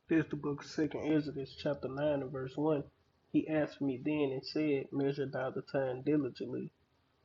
This is the book of Second Exodus, chapter 9 and verse 1. He answered me then and said, Measure thou the time diligently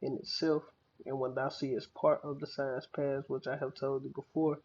in itself, and when thou seest part of the signs past which I have told thee before,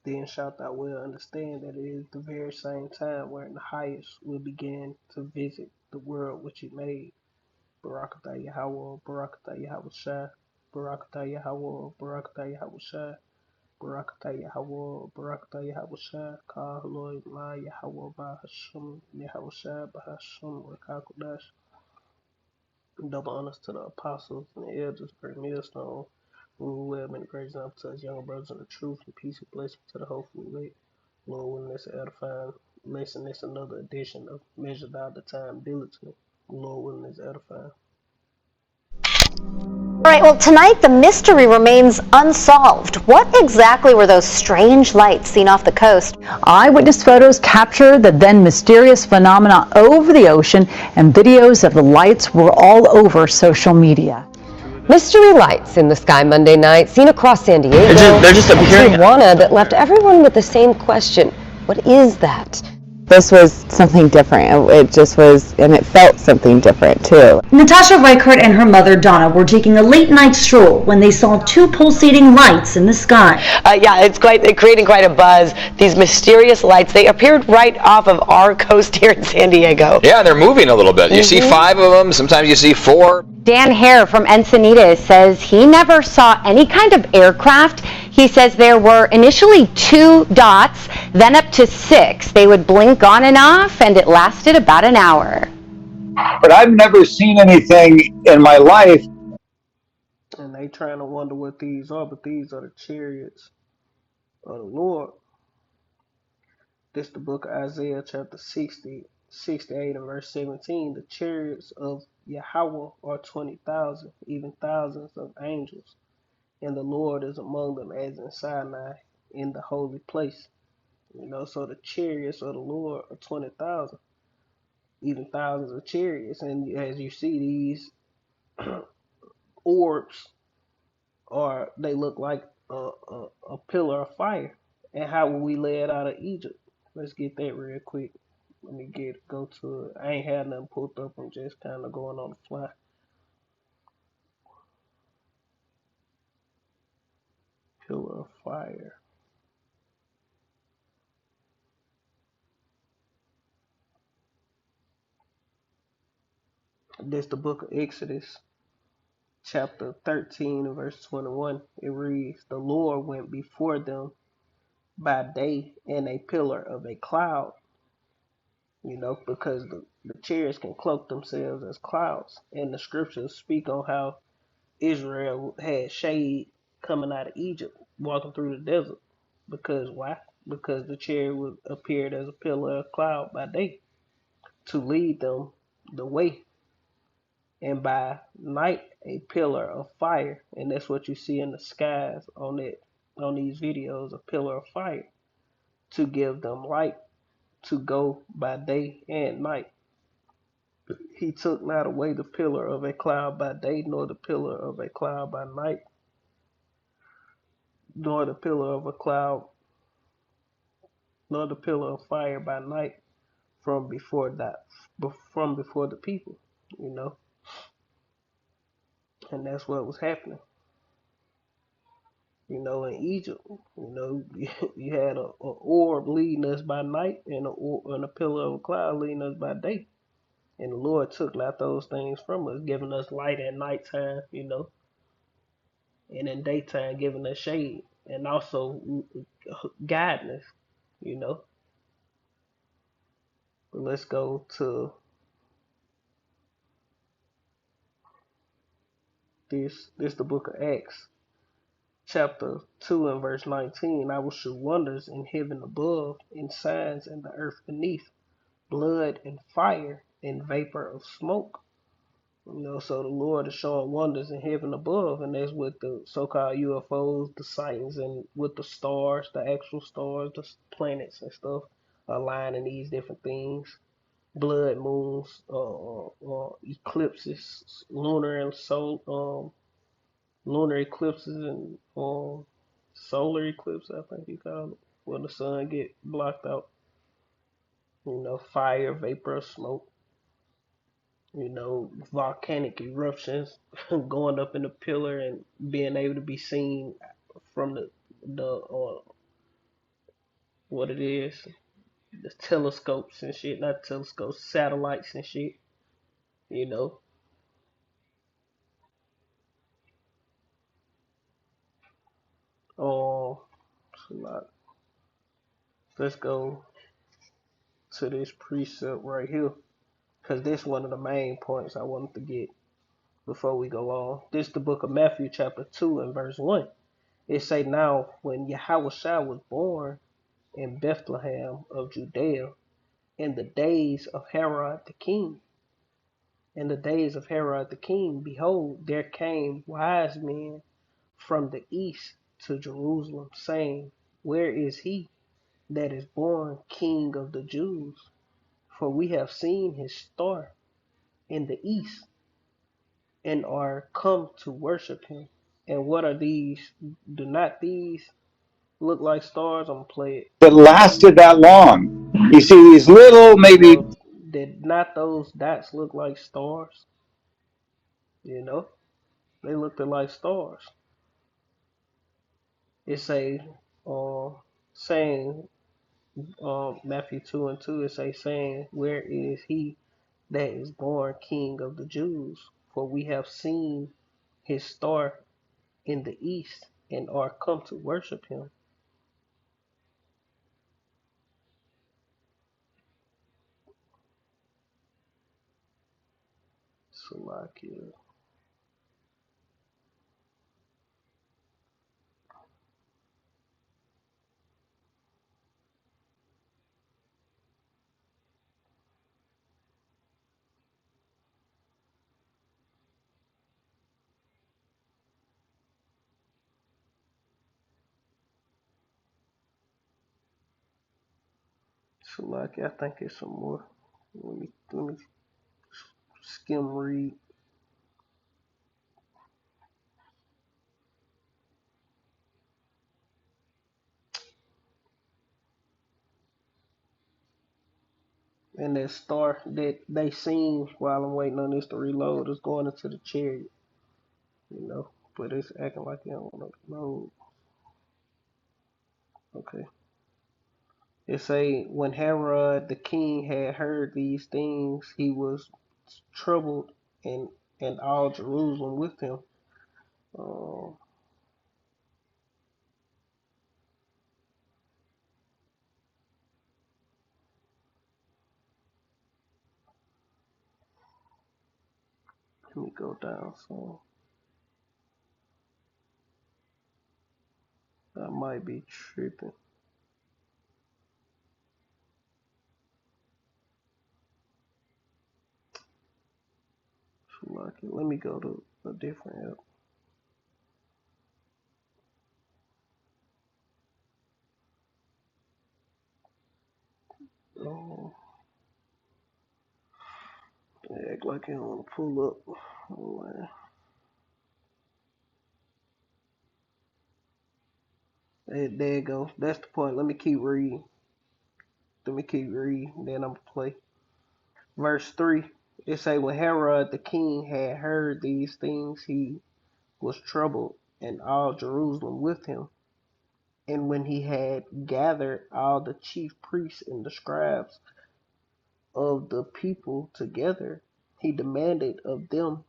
then shalt thou well understand that it is the very same time wherein the highest will begin to visit the world which he made. Barakatah Yahweh, Barakatah Yahweh Shai, Barakatah Yahweh, Barakatah Yahweh Shai. Barakatah Yahweh, Barakatah Yahweh Shai, Ka Lord La Yahweh Ba Hashem, Yahweh Shai Ba Hashem, Wakakodash. Double honors to the apostles and the elders, great millstone, who have been a great example to us younger brothers in the truth, and peace and blessing to the hopeful elect. Lord, willing this edifying lesson, this another edition of Measure Thou the Time Diligently. Lord, willing this edifying. All right, well, tonight the mystery remains unsolved. What exactly were those strange lights seen off the coast? Eyewitness photos capture the then mysterious phenomena over the ocean, and videos of the lights were all over social media. Mystery lights in the sky Monday night, seen across San Diego. They're just appearing. Tijuana that left everyone with the same question. What is that? This was something different. It just was, and it felt something different too. Natasha Reichert and her mother Donna were taking a late night stroll when they saw two pulsating lights in the sky. Yeah, it's creating quite a buzz. These mysterious lights, they appeared right off of our coast here in San Diego. Yeah, they're moving a little bit. You see 5 of them, sometimes you see 4. Dan Hare from Encinitas says he never saw any kind of aircraft. He says there were initially 2 dots, then up to 6. They would blink on and off, and it lasted about an hour. But I've never seen anything in my life. And they trying to wonder what these are, but these are the chariots of the Lord. This is the book of Isaiah chapter 60, 68 and verse 17. The chariots of Yahweh are 20,000, even thousands of angels. And the Lord is among them as in Sinai in the holy place. So the chariots of the Lord are 20,000, even thousands of chariots. And as you see, these orbs they look like a pillar of fire. And how will we lay it out of Egypt? Let's get that real quick. Let me go to it. I ain't had nothing pulled up. I'm just kind of going on the fly. Pillar of fire. This the book of Exodus, chapter 13 and verse 21. It reads, The Lord went before them by day in a pillar of a cloud. Because the chariots can cloak themselves as clouds. And the scriptures speak on how Israel had shade coming out of Egypt, walking through the desert. Because why? Because the chariot appeared as a pillar of cloud by day to lead them the way, and by night a pillar of fire. And that's what you see in the skies on these videos, a pillar of fire to give them light to go by day and night. He took not away the pillar of a cloud by day, nor the pillar of a cloud by night, nor the pillar of a cloud, nor the pillar of fire by night from before the people, you know. And that's what was happening. In Egypt, you had a orb leading us by night and a pillar of a cloud leading us by day. And the Lord took not those things from us, giving us light at nighttime, and in daytime giving us shade, and also guiding us, you know. But let's go to this the book of Acts, chapter 2 and verse 19. I will show wonders in heaven above, and signs in the earth beneath, blood and fire and vapor of smoke. So the Lord is showing wonders in heaven above, and that's with the so-called UFOs, the sightings, and with the stars, the actual stars, the planets and stuff, aligning these different things. Blood moons, eclipses, lunar eclipses, and solar eclipse, I think you call it, when the sun get blocked out. fire, vapor, smoke, volcanic eruptions going up in the pillar and being able to be seen from the what it is, the telescopes and shit, not telescopes, satellites and shit, you know. Oh, so let's go to this precept right here, because this is one of the main points I wanted to get before we go on. This is the book of Matthew, chapter 2, and verse 1. It say, now, when Yahushua was born in Bethlehem of Judea, in the days of Herod the king, behold, there came wise men from the east to Jerusalem, saying, where is he that is born King of the Jews? For we have seen his star in the east, and are come to worship him. And what are these? Do not these look like stars? I'm gonna play it. That lasted that long. You see these little, maybe Well, did not those dots look like stars? You know, they looked like stars. It say, uh, saying, Matthew 2 and 2, it say, saying, where is he that is born King of the Jews? For we have seen his star in the east, and are come to worship him. Salakia. Salakia, I think it's some more. Let me skim read. And that star that they seen while I'm waiting on this to reload is going into the chariot, you know. But it's acting like it don't want to load. Okay. It say, when Herod the king had heard these things, he was troubled, and all Jerusalem with him. Uh, Let me go down so I might be tripping. Salakia. Let me go to a different app. Oh, they act like you don't want to pull up. Oh, man. There you go. That's the point. Let me keep reading. Then I'm going to play. Verse 3. It say, when Herod the king had heard these things, he was troubled, and all Jerusalem with him. And when he had gathered all the chief priests and the scribes of the people together, he demanded of them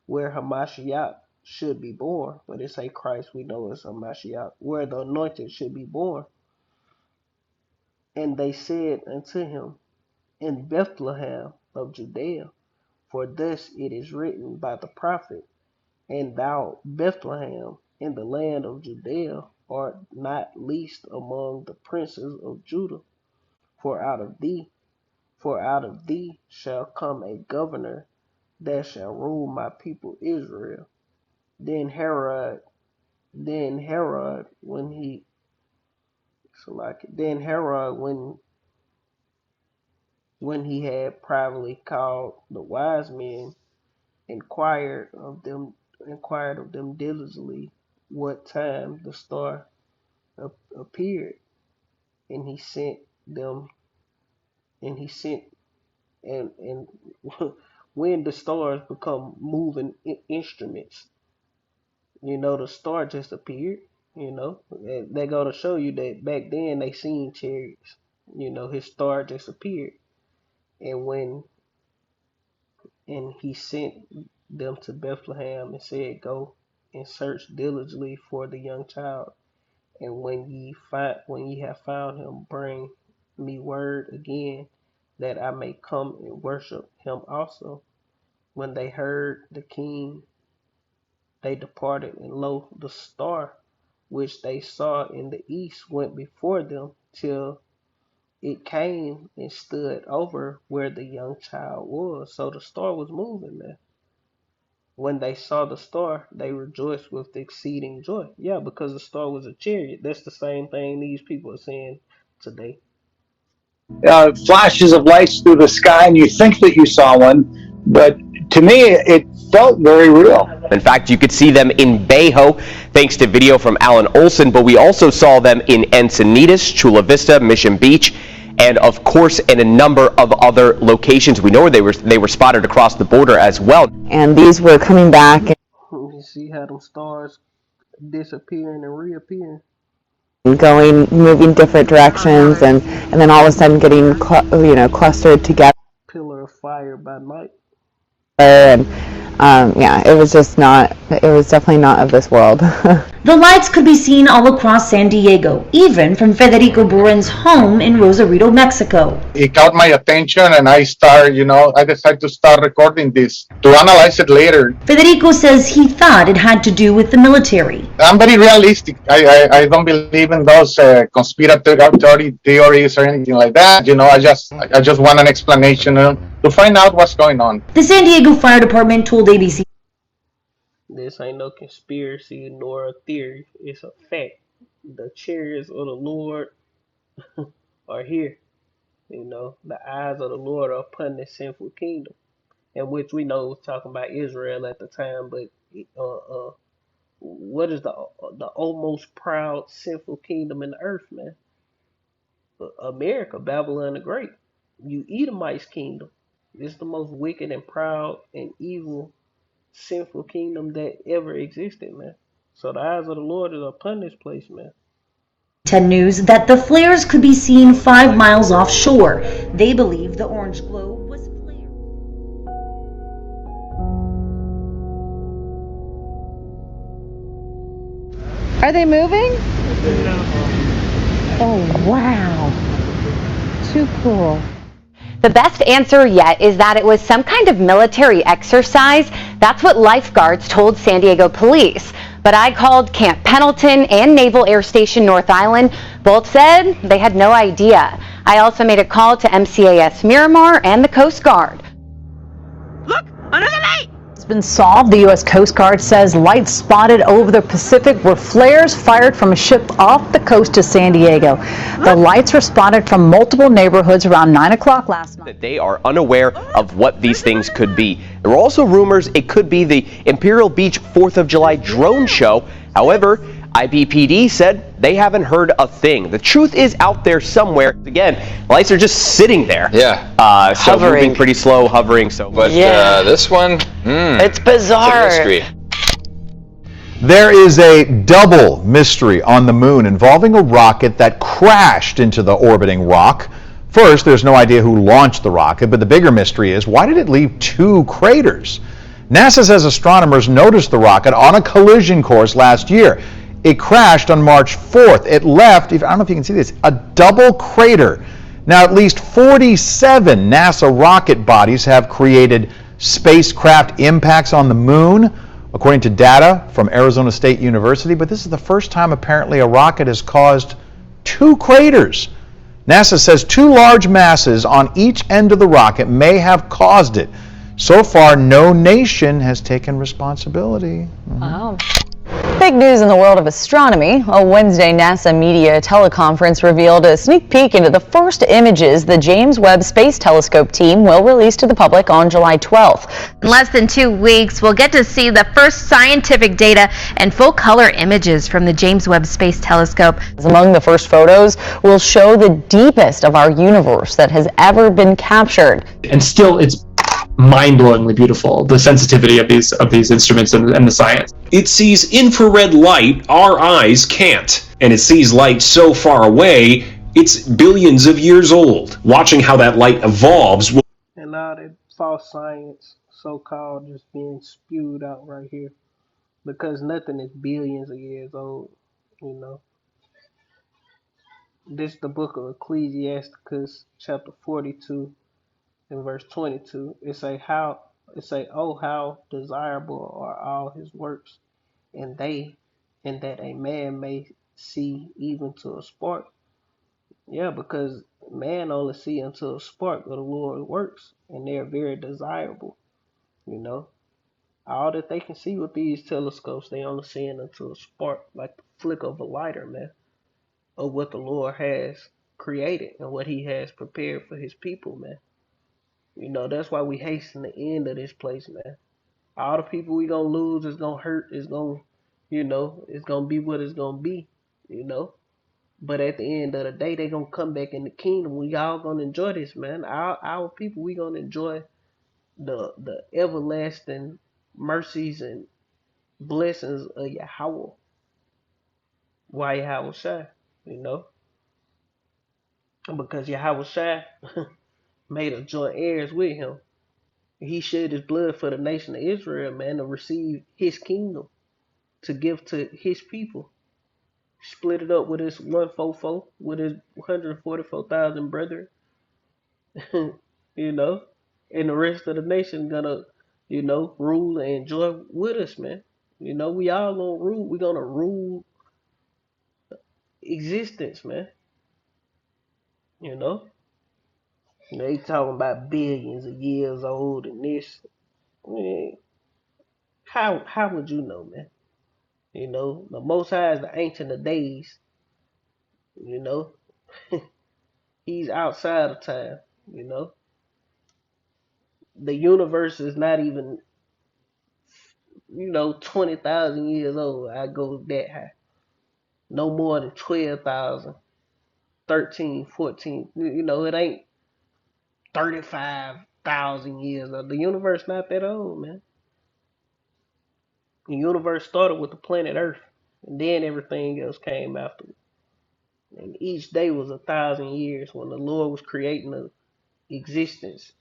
where Hamashiach should be born. But it say Christ, we know it's Hamashiach, where the anointed should be born. And they said unto him, in Bethlehem of Judea, for thus it is written by the prophet, and thou, Bethlehem, in the land of Judea, art not least among the princes of Judah, for out of thee, shall come a governor that shall rule my people Israel. Then Herod, when he, then Herod, when he had privately called the wise men, inquired of them diligently what time the star appeared, and he sent them and he sent and when the stars become moving instruments, the star just appeared. They go to show you that back then they seen chariots. His star just appeared, and he sent them to Bethlehem and said, "Go and search diligently for the young child, and when ye have found him, bring me word again, that I may come and worship him also." When they heard the king, they departed, and lo, the star which they saw in the east went before them till it came and stood over where the young child was. So the star was moving, man. When they saw the star, they rejoiced with exceeding joy. Yeah, because the star was a chariot. That's the same thing these people are saying today. Flashes of lights through the sky, and you think that you saw one, but to me, it felt very real. In fact, you could see them in Bayho, thanks to video from Alan Olson, but we also saw them in Encinitas, Chula Vista, Mission Beach, and of course in a number of other locations. We know where they were spotted across the border as well. And these were coming back. You see how them stars disappearing and reappearing. Moving different directions, and then all of a sudden getting clustered together. Pillar of fire by night. And it was definitely not of this world. The lights could be seen all across San Diego, even from Federico Burin's home in Rosarito, Mexico. It caught my attention, and I decided to start recording this to analyze it later. Federico says he thought it had to do with the military. I'm very realistic. I don't believe in those conspiracy theories or anything like that. I just want an explanation to find out what's going on. The San Diego Fire Department told ABC, "This ain't no conspiracy nor a theory. It's a fact. The chariots of the Lord are here. The eyes of the Lord are upon this sinful kingdom," and which we know was talking about Israel at the time. But what is the almost proud sinful kingdom in the earth, man? America, Babylon the Great. You Edomite's kingdom. It's the most wicked and proud and evil sinful kingdom that ever existed, man. So the eyes of the Lord is upon this place, man. 10 News that the flares could be seen 5 miles offshore. They believe the orange glow was flared. Are they moving? Oh, wow. Too cool. The best answer yet is that it was some kind of military exercise. That's what lifeguards told San Diego police. But I called Camp Pendleton and Naval Air Station North Island. Both said they had no idea. I also made a call to MCAS Miramar and the Coast Guard. Look, another light! It's been solved. The U.S. Coast Guard says lights spotted over the Pacific were flares fired from a ship off the coast of San Diego. The lights were spotted from multiple neighborhoods around 9 o'clock last night. That they are unaware of what these things could be. There were also rumors it could be the Imperial Beach 4th of July drone show. However, IBPD said they haven't heard a thing. The truth is out there somewhere. Again, lights are just sitting there. Yeah. So moving pretty slow, hovering. But this one, it's bizarre. It's a mystery. There is a double mystery on the moon involving a rocket that crashed into the orbiting rock. First, there's no idea who launched the rocket, but the bigger mystery is, why did it leave 2 craters? NASA says astronomers noticed the rocket on a collision course last year. It crashed on March 4th. It left, I don't know if you can see this, a double crater. Now, at least 47 NASA rocket bodies have created spacecraft impacts on the moon, according to data from Arizona State University. But this is the first time apparently a rocket has caused 2 craters. NASA says 2 large masses on each end of the rocket may have caused it. So far, no nation has taken responsibility. Wow. big news in the world of astronomy. A Wednesday NASA media teleconference revealed a sneak peek into the first images the James Webb Space Telescope team will release to the public on July 12th. In less than 2 weeks, we'll get to see the first scientific data and full-color images from the James Webb Space Telescope. Among the first photos will show the deepest of our universe that has ever been captured. And still, it's mind-blowingly beautiful, the sensitivity of these instruments and the science. It sees infrared light our eyes can't, and it sees light so far away it's billions of years old. Watching how that light evolves will... And now that false science, so-called, just being spewed out right here, because nothing is billions of years old, you know. This is the book of Ecclesiasticus, chapter 42, in verse 22. It say, oh, how desirable are all his works, and that a man may see even to a spark. Yeah, because man only see unto a spark of the Lord's works, and they're very desirable, you know. All that they can see with these telescopes, they only seeing unto a spark, like the flick of a lighter, man, of what the Lord has created and what he has prepared for his people, man. You know, that's why we hasten the end of this place, man. All the people we gonna lose is gonna hurt, it's gonna, you know, it's gonna be what it's gonna be, you know. But at the end of the day, they gonna come back in the kingdom. We all gonna enjoy this, man. Our people, we gonna enjoy the everlasting mercies and blessings of Yahweh. Why Yahweh Shai, you know? Because Yahweh Shai made us joint heirs with him. He shed his blood for the nation of Israel, man, to receive his kingdom, to give to his people. Split it up with his 144, with his 144,000 brethren, you know, and the rest of the nation gonna, you know, rule and enjoy with us, man. You know, we all gonna rule. We gonna rule existence, man. You know, they talking about billions of years old and this. Man, how would you know, man? You know, the Most High is the Ancient of Days. You know, he's outside of time. You know, the universe is not even, 20,000 years old. I go that high. No more than 12,000, 13, 14. It ain't 35,000 years old. The universe not that old, man. The universe started with the planet Earth, and then everything else came after. And each day was 1,000 years. When the Lord was creating the existence,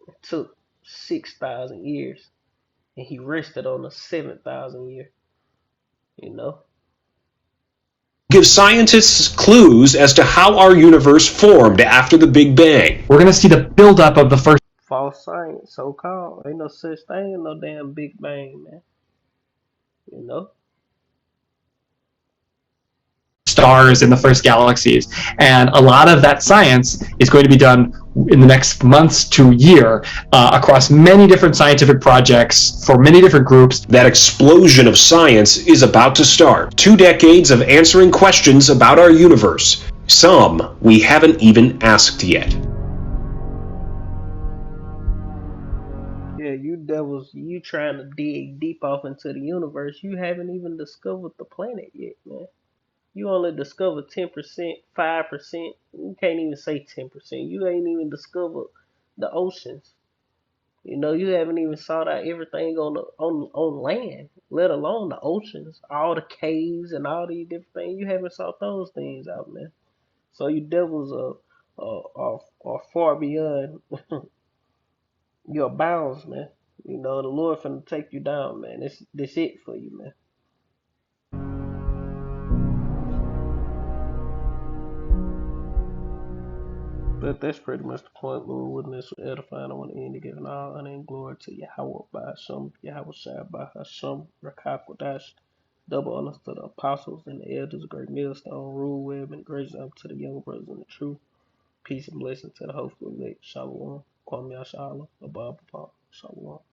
it took 6,000 years, and He rested on the 7,000 year. You know. Give scientists clues as to how our universe formed after the Big Bang. We're going to see the buildup of the first False science, so called. Ain't no such thing, no damn Big Bang, man. You know. stars in the first galaxies, and a lot of that science is going to be done in the next months to year across many different scientific projects for many different groups. That explosion of science is about to start. 2 decades of answering questions about our universe. Some we haven't even asked yet. Yeah, you devils, you trying to dig deep off into the universe. You haven't even discovered the planet yet, man. You only discovered 10%, 5%. You can't even say 10%. You ain't even discovered the oceans. You haven't even sought out everything on land, let alone the oceans, all the caves and all these different things. You haven't sought those things out, man. So you devils are far beyond your bounds, man. The Lord finna take you down, man. This it for you, man. But that's pretty much the point, Lord. Wouldn't this edifying? I want to end it giving all honor and glory to Yahweh by Hashem, Yahweh Shai by Hashem, Rakakwadash. Double honors to the apostles and the elders, great millstone, rule web, and grace up to the young brothers in the truth. Peace and blessing to the hopeful elect. Shalom. Kwame Yashala, Abba Shalom.